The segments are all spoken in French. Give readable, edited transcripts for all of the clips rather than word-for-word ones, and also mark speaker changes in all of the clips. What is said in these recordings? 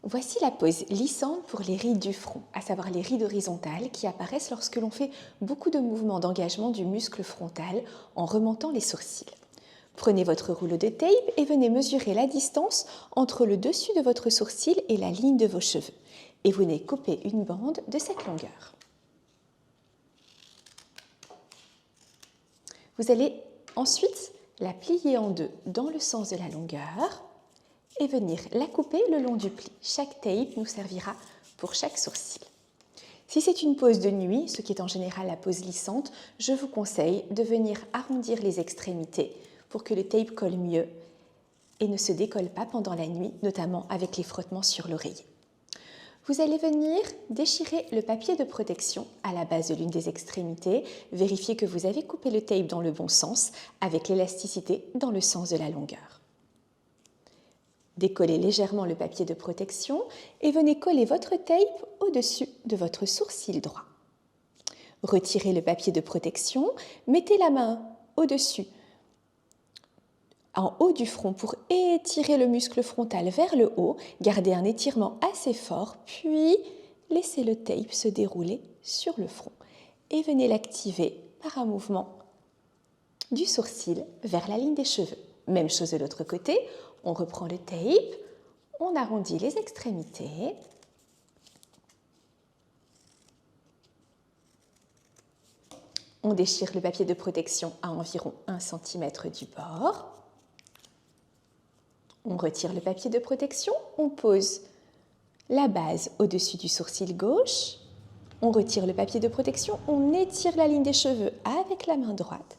Speaker 1: Voici la pose lissante pour les rides du front, à savoir les rides horizontales qui apparaissent lorsque l'on fait beaucoup de mouvements d'engagement du muscle frontal en remontant les sourcils. Prenez votre rouleau de tape et venez mesurer la distance entre le dessus de votre sourcil et la ligne de vos cheveux. Et venez couper une bande de cette longueur. Vous allez ensuite la plier en deux dans le sens de la longueur et venir la couper le long du pli. Chaque tape nous servira pour chaque sourcil. Si c'est une pose de nuit, ce qui est en général la pose lissante, je vous conseille de venir arrondir les extrémités pour que le tape colle mieux et ne se décolle pas pendant la nuit, notamment avec les frottements sur l'oreiller. Vous allez venir déchirer le papier de protection à la base de l'une des extrémités, vérifiez que vous avez coupé le tape dans le bon sens avec l'élasticité dans le sens de la longueur. Décollez légèrement le papier de protection et venez coller votre tape au-dessus de votre sourcil droit. Retirez le papier de protection, mettez la main au-dessus, en haut du front pour étirer le muscle frontal vers le haut, gardez un étirement assez fort, puis laissez le tape se dérouler sur le front et venez l'activer par un mouvement du sourcil vers la ligne des cheveux. Même chose de l'autre côté, on reprend le tape, on arrondit les extrémités. On déchire le papier de protection à environ 1 cm du bord. On retire le papier de protection, on pose la base au-dessus du sourcil gauche. On retire le papier de protection, on étire la ligne des cheveux avec la main droite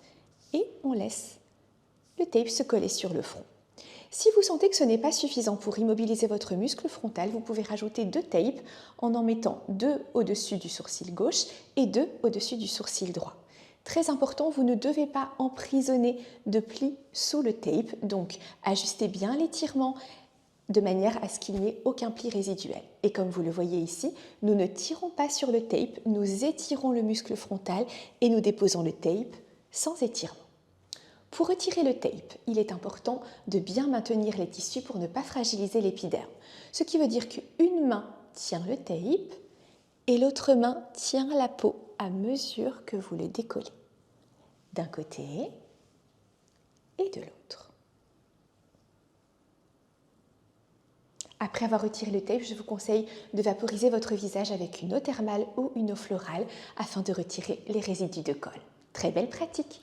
Speaker 1: et on laisse le tape se coller sur le front. Si vous sentez que ce n'est pas suffisant pour immobiliser votre muscle frontal, vous pouvez rajouter 2 tapes en mettant 2 au-dessus du sourcil gauche et 2 au-dessus du sourcil droit. Très important, vous ne devez pas emprisonner de plis sous le tape, donc ajustez bien l'étirement de manière à ce qu'il n'y ait aucun pli résiduel. Et comme vous le voyez ici, nous ne tirons pas sur le tape, nous étirons le muscle frontal et nous déposons le tape sans étirement. Pour retirer le tape, il est important de bien maintenir les tissus pour ne pas fragiliser l'épiderme. Ce qui veut dire qu'une main tient le tape et l'autre main tient la peau à mesure que vous le décollez, d'un côté et de l'autre. Après avoir retiré le tape, je vous conseille de vaporiser votre visage avec une eau thermale ou une eau florale afin de retirer les résidus de colle. Très belle pratique!